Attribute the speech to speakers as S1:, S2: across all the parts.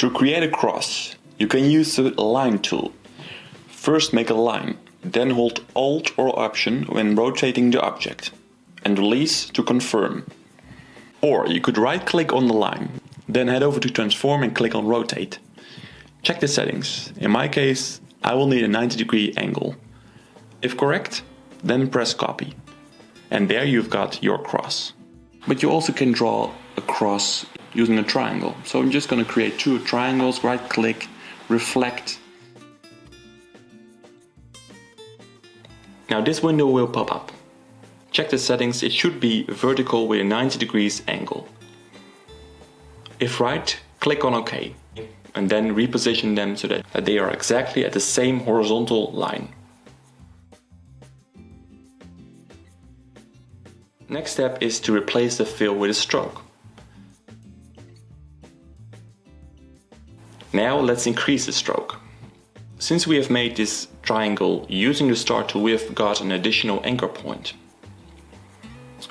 S1: To create a cross, you can use the line tool. First make a line, then hold Alt or Option when rotating the object, and release to confirm. Or you could right click on the line, then head over to Transform and click on Rotate. Check the settings. In my case, I will need a 90-degree angle. If correct, then press Copy. And there you've got your cross. But you also can draw a cross using a triangle. So I'm just going to create two triangles, right click, reflect. Now this window will pop up. Check the settings, it should be vertical with a 90 degrees angle. If right, click on OK and then reposition them so that they are exactly at the same horizontal line. Next step is to replace the fill with a stroke. Now let's increase the stroke. Since we have made this triangle using the star tool, we have got an additional anchor point.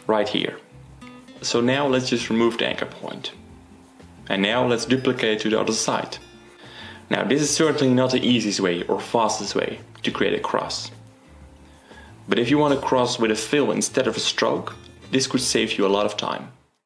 S1: Right here. So now let's just remove the anchor point. And now let's duplicate to the other side. Now this is certainly not the easiest way or fastest way to create a cross. But if you want a cross with a fill instead of a stroke, this could save you a lot of time.